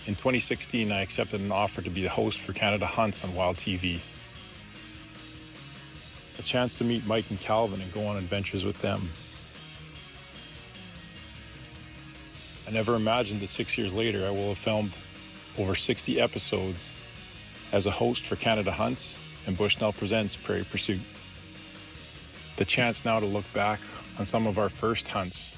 In 2016, I accepted an offer to be the host for Canada Hunts on Wild TV. A chance to meet Mike and Calvin and go on adventures with them. I never imagined that 6 years later I will have filmed over 60 episodes as a host for Canada Hunts and Bushnell Presents Prairie Pursuit. The chance now to look back on some of our first hunts.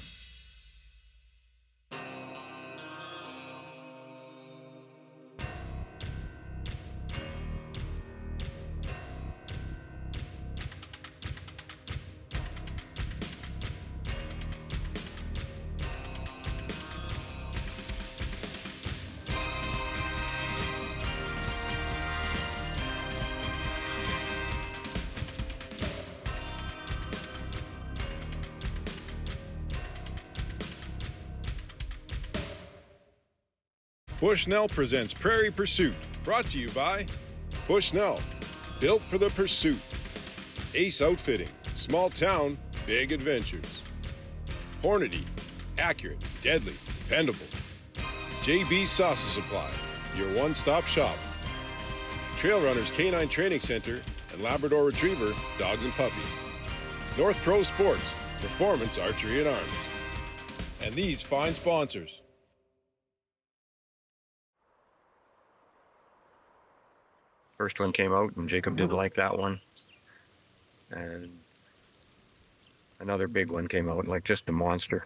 Bushnell presents Prairie Pursuit, brought to you by Bushnell, built for the pursuit. Ace Outfitting, small town, big adventures. Hornady, accurate, deadly, dependable. JB Sausage Supply, your one-stop shop. Trail Runners Canine Training Center and Labrador Retriever Dogs and Puppies. North Pro Sports, performance archery and arms. And these fine sponsors. First one came out and Jacob didn't like that one. And another big one came out, like just a monster.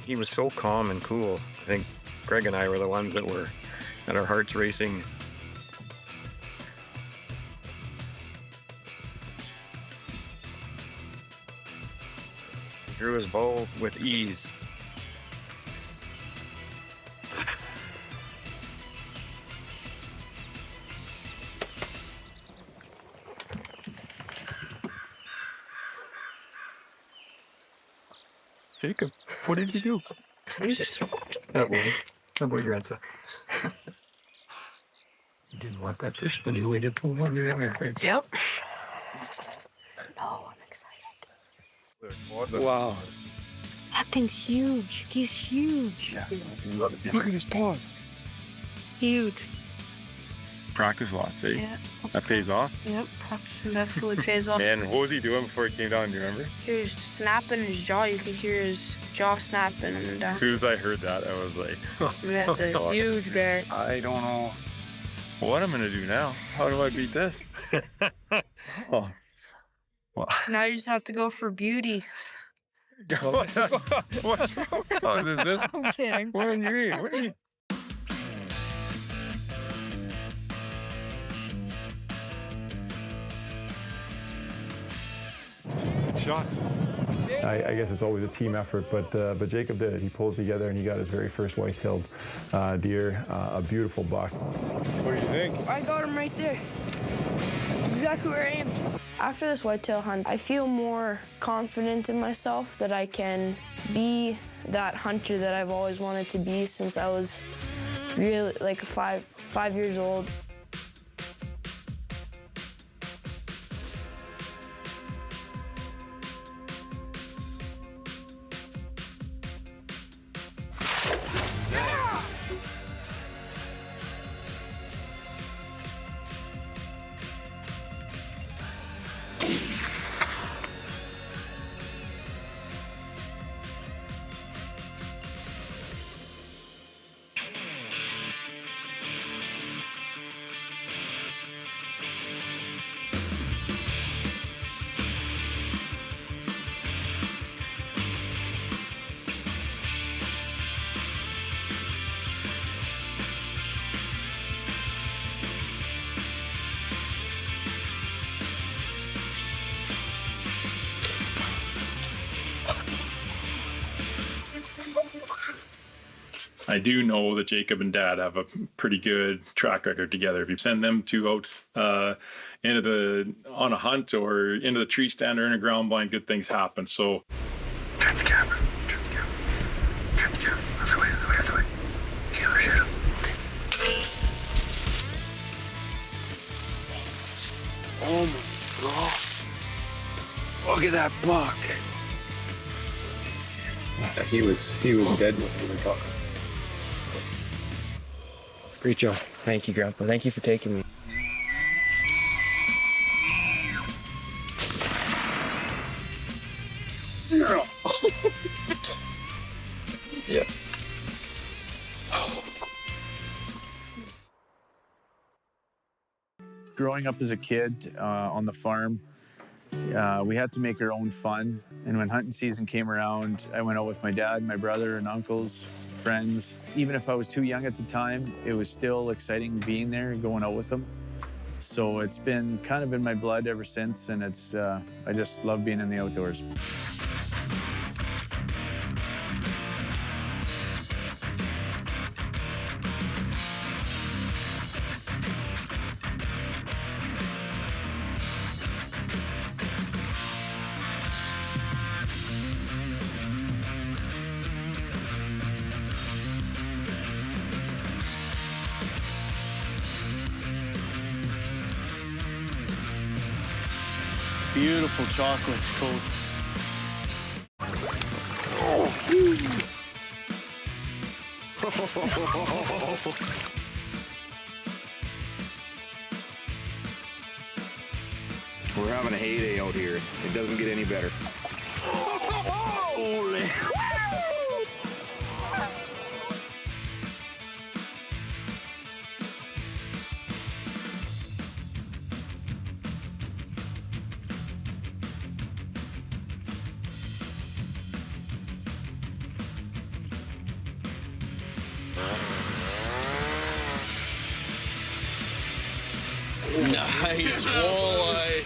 He was so calm and cool. I think Greg and I were the ones that had our hearts racing. He drew his bow with ease. Jacob, what did you do? You just that way. How about your answer? You didn't want that fish, but you waited for one. Yep. Oh, I'm excited. Wow. That thing's huge. He's huge. Yeah. Look at his paws. Huge. Practice lots, eh? Yeah. That pays off. Yep. Practicing definitely pays off. And what was he doing before he came down? Do you remember? He was snapping his jaw. You could hear his jaw snapping. And As soon as I heard that, I was like, that's a huge bear. I don't know what I'm gonna do now. How do I beat this? Oh. Well. Now you just have to go for beauty. What's wrong? Oh, this? I'm kidding. What do you mean? What do you... Shot. I guess it's always a team effort, but Jacob did it. He pulled together and he got his very first white-tailed deer, a beautiful buck. What do you think? I got him right there. Exactly where I aimed. After this whitetail hunt, I feel more confident in myself that I can be that hunter that I've always wanted to be since I was really like five years old. I do know that Jacob and Dad have a pretty good track record together. If you send them two out on a hunt or into the tree stand or in a ground blind, good things happen. So Turn the camera. Turn the camera. Turn the camera. Other way, other way, other way. Camera here. Okay. Oh my God. Look at that buck. Yeah, he was dead when we were talking. Great job. Thank you, Grandpa. Thank you for taking me. Yeah. Growing up as a kid on the farm, we had to make our own fun. And when hunting season came around, I went out with my dad, my brother, and uncles, friends. Even if I was too young at the time, it was still exciting being there and going out with them. So it's been kind of in my blood ever since, and it's I just love being in the outdoors. Beautiful chocolate coat. We're having a heyday out here. It doesn't get any better. Holy. Nice walleye.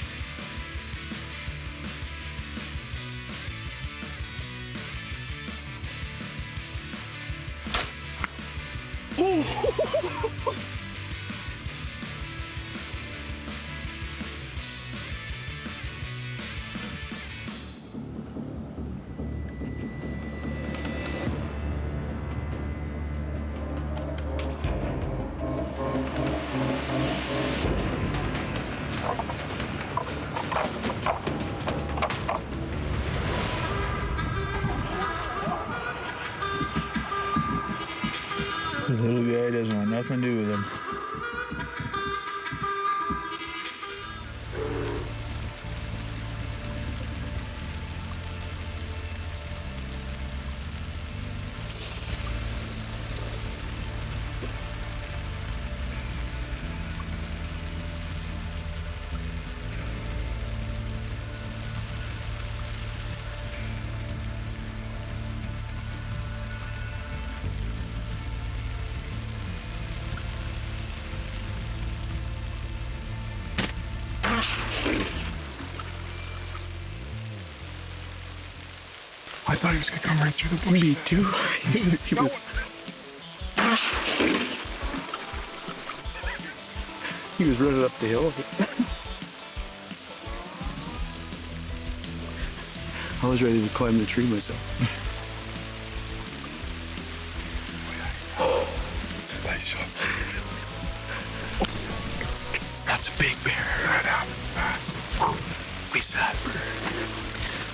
The little guy doesn't want nothing to do with him. I thought he was gonna come right through the bush. Me too. He was running up the hill. I was ready to climb the tree myself. Nice shot. That's a big bear. That happened fast. We sat for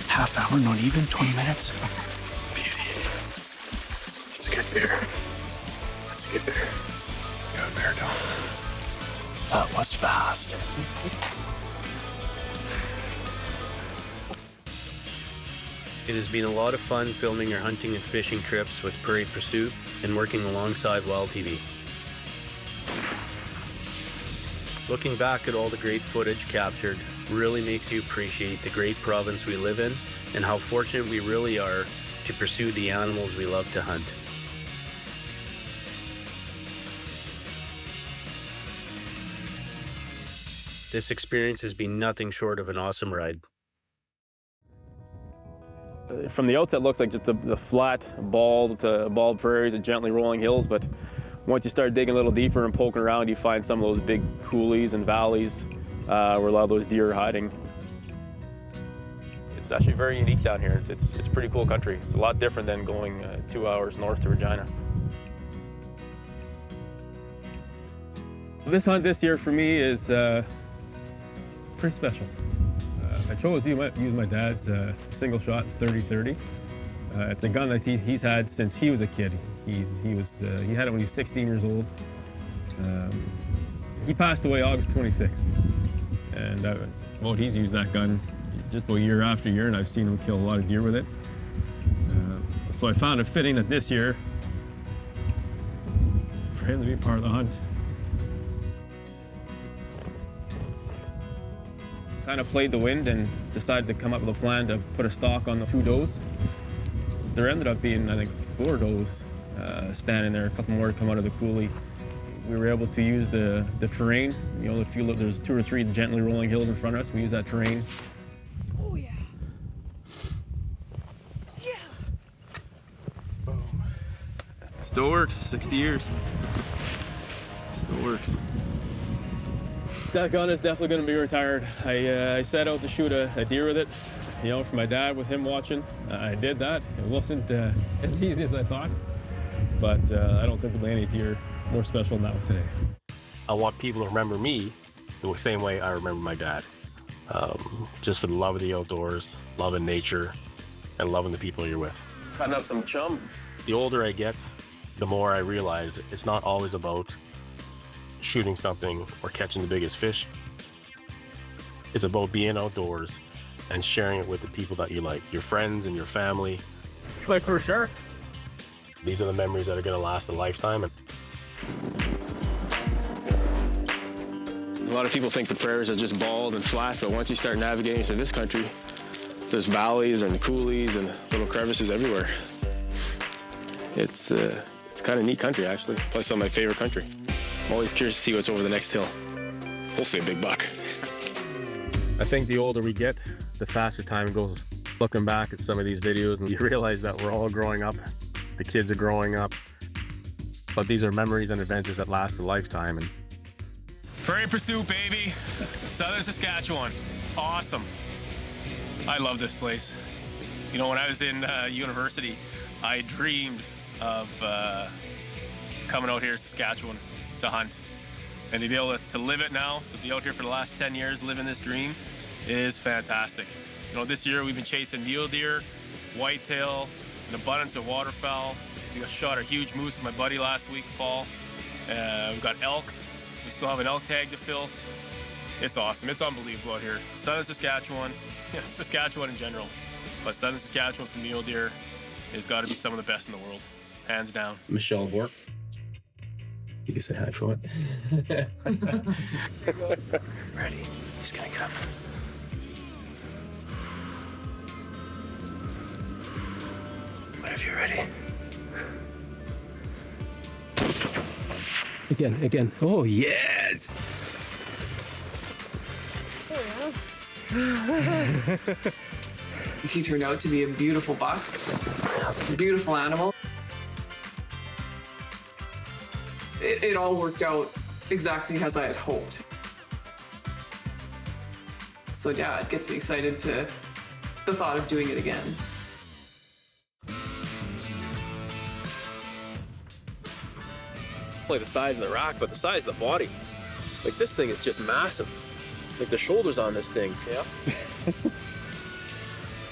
half hour, not even 20 minutes. Beauty. It's a good bear. That's a good bear. Got a bear down. That was fast. It has been a lot of fun filming our hunting and fishing trips with Prairie Pursuit and working alongside Wild TV. Looking back at all the great footage captured really makes you appreciate the great province we live in and how fortunate we really are to pursue the animals we love to hunt. This experience has been nothing short of an awesome ride. From the outset, it looks like just the flat, bald prairies and gently rolling hills, but once you start digging a little deeper and poking around, you find some of those big coulees and valleys where a lot of those deer are hiding. It's actually very unique down here. It's pretty cool country. It's a lot different than going 2 hours north to Regina. This hunt this year for me is pretty special. I chose to use my dad's single shot 30-30. It's a gun that he's had since he was a kid. He had it when he was 16 years old. He passed away August 26th. And he's used that gun just about year after year, and I've seen him kill a lot of deer with it. So I found it fitting that this year, for him to be part of the hunt. Kind of played the wind and decided to come up with a plan to put a stock on the 2 does. There ended up being, I think, 4 does standing there, a couple more to come out of the coulee. We were able to use the terrain. You know, there's 2 or 3 gently rolling hills in front of us. We use that terrain. Oh, yeah. Yeah. Boom. Still works, 60 years. Still works. That gun is definitely going to be retired. I set out to shoot a deer with it, you know, for my dad with him watching. I did that. It wasn't as easy as I thought, but I don't think there'll be any deer more special now today. I want people to remember me the same way I remember my dad. Just for the love of the outdoors, loving nature, and loving the people you're with. Cutting up some chum. The older I get, the more I realize it's not always about shooting something or catching the biggest fish. It's about being outdoors and sharing it with the people that you like, your friends and your family. Like for sure. These are the memories that are going to last a lifetime. A lot of people think the prairies are just bald and flat, but once you start navigating through this country, there's valleys and coulees and little crevices everywhere. It's kind of neat country, actually. Plus, some of my favorite country. I'm always curious to see what's over the next hill. Hopefully a big buck. I think the older we get, the faster time goes. Looking back at some of these videos and you realize that we're all growing up. The kids are growing up. But these are memories and adventures that last a lifetime. And Prairie Pursuit, baby. Southern Saskatchewan. Awesome. I love this place. You know, when I was in university, I dreamed of coming out here to Saskatchewan to hunt. And to be able to live it now, to be out here for the last 10 years living this dream is fantastic. You know, this year we've been chasing mule deer, whitetail, an abundance of waterfowl. We shot a huge moose with my buddy last week, Paul. We've got elk. We still have an elk tag to fill. It's awesome. It's unbelievable out here. Southern Saskatchewan, yeah, Saskatchewan in general, but Southern Saskatchewan for mule deer has got to be some of the best in the world, hands down. Michelle Bork. You can say hi for it. Ready? He's gonna come. What if you're ready? Again. Oh, yes! He turned out to be a beautiful buck, a beautiful animal. It all worked out exactly as I had hoped. So yeah, it gets me excited to the thought of doing it again. Like the size of the rack, but the size of the body. Like this thing is just massive. Like the shoulders on this thing. Yeah.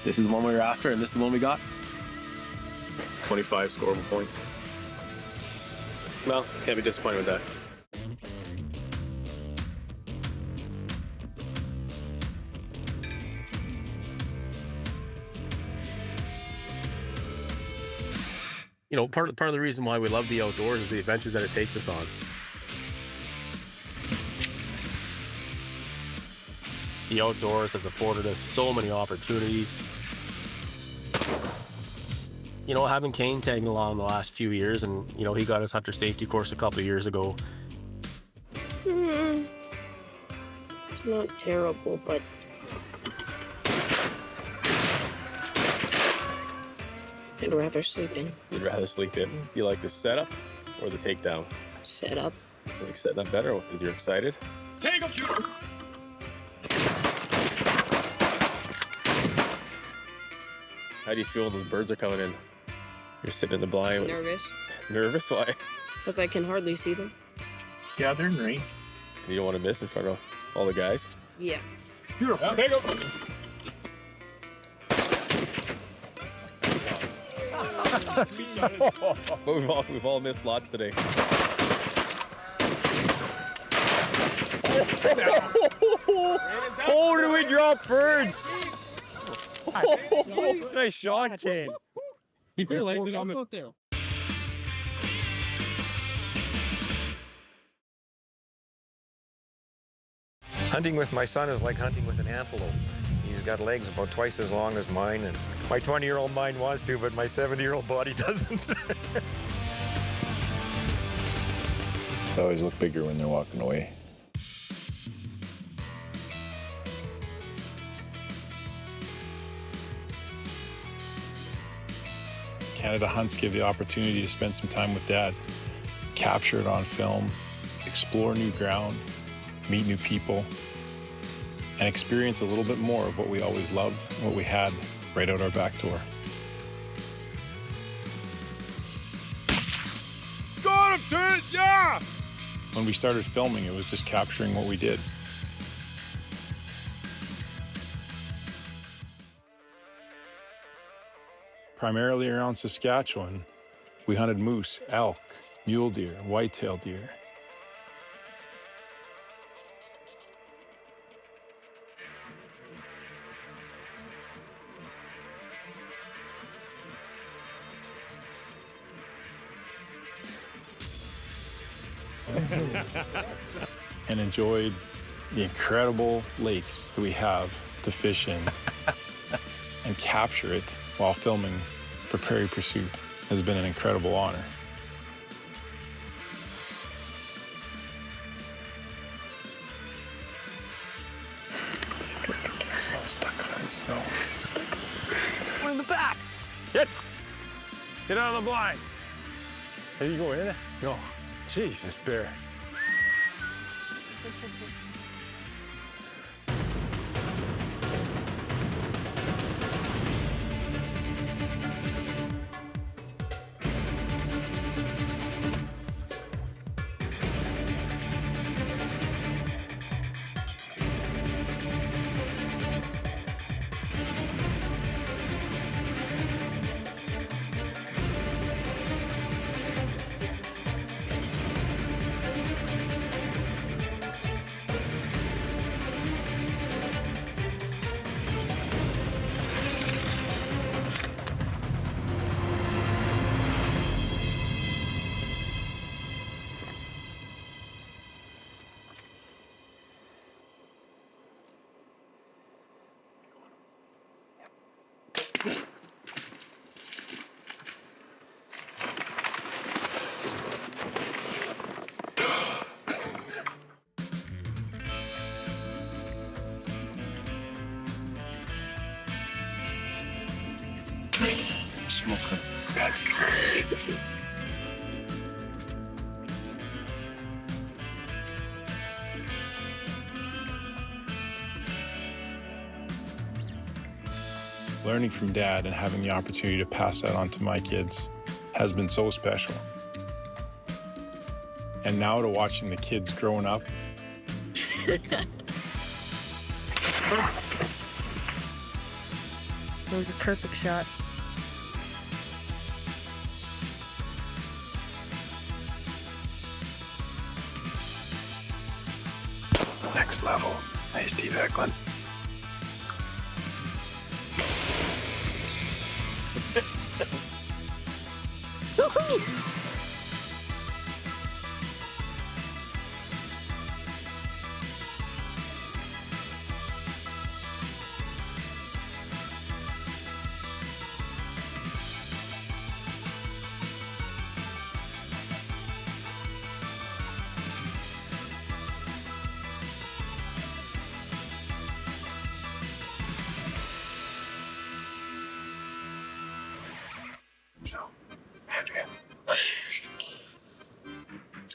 This is the one we were after, and this is the one we got. 25 scoreable points. Well, can't be disappointed with that. you know, part of the reason why we love the outdoors is the adventures that it takes us on. The outdoors has afforded us so many opportunities. You know, having Kane tagging along the last few years, and you know, he got his hunter safety course a couple of years ago. It's not terrible, but I'd rather sleep in. You'd rather sleep in? Do you like the setup or the takedown? Setup. You like setting up better because you're excited? Take him! How do you feel when those birds are coming in? You're sitting in the blind. Nervous. Nervous? Why? Because I can hardly see them. Yeah, they're in rain. You don't want to miss in front of all the guys? Yeah. Beautiful. Take him! We've all missed lots today. Oh, did we drop birds? Nice shot, Kane. Hunting with my son is like hunting with an antelope. He's got legs about twice as long as mine, and my 20-year-old mind wants to, but my 70-year-old body doesn't. They always look bigger when they're walking away. Canada hunts give the opportunity to spend some time with Dad, capture it on film, explore new ground, meet new people, and experience a little bit more of what we always loved, what we had right out our back door. Got him, turn it, yeah! When we started filming, it was just capturing what we did. Primarily around Saskatchewan, we hunted moose, elk, mule deer, whitetail deer. And enjoyed the incredible lakes that we have to fish in and capture it while filming for Prairie Pursuit has been an incredible honor. We're in the back. Get out of the blind. There you go, in it? Go. Jesus, bear. Smoking. That's crazy. Learning from Dad and having the opportunity to pass that on to my kids has been so special. And now to watching the kids growing up. That was a perfect shot. Next level. Nice deep Eklund. So, Andrea, what's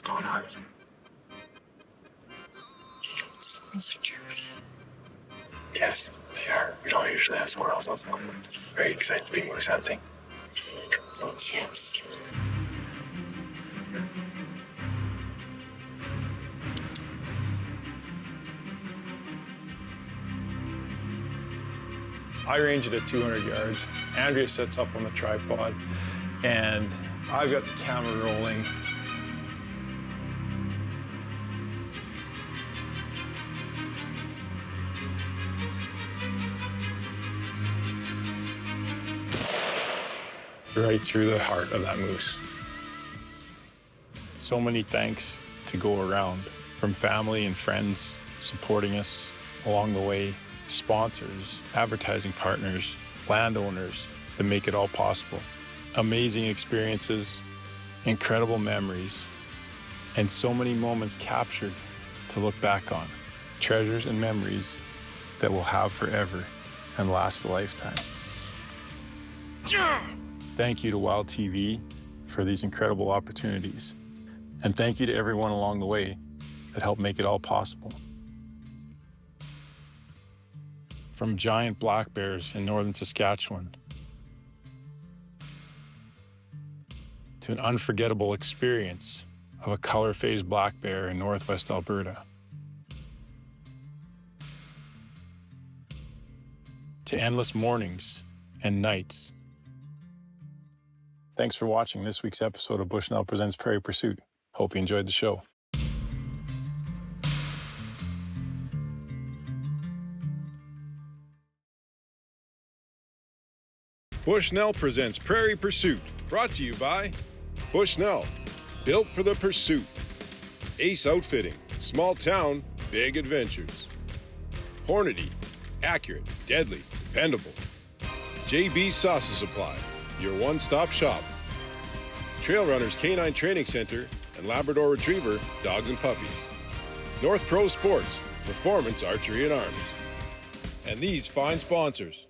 going on? Yes, they are. We don't usually have squirrels on film. Very excited to be moose hunting. Yes. I range it at 200 yards. Andrea sets up on the tripod, and I've got the camera rolling. Right through the heart of that moose. So many thanks to go around, from family and friends supporting us along the way, sponsors, advertising partners, landowners that make it all possible. Amazing experiences, incredible memories, and so many moments captured to look back on. Treasures and memories that we'll have forever and last a lifetime. Thank you to Wild TV for these incredible opportunities. And thank you to everyone along the way that helped make it all possible. From giant black bears in northern Saskatchewan to an unforgettable experience of a color-phased black bear in northwest Alberta, to endless mornings and nights. Thanks for watching this week's episode of Bushnell Presents Prairie Pursuit. Hope you enjoyed the show. Bushnell presents Prairie Pursuit, brought to you by Bushnell, built for the pursuit. Ace Outfitting, small town, big adventures. Hornady, accurate, deadly, dependable. JB's Sausage Supply, your one-stop shop. Trail Runners Canine Training Center and Labrador Retriever Dogs and Puppies. North Pro Sports, performance archery and arms. And these fine sponsors.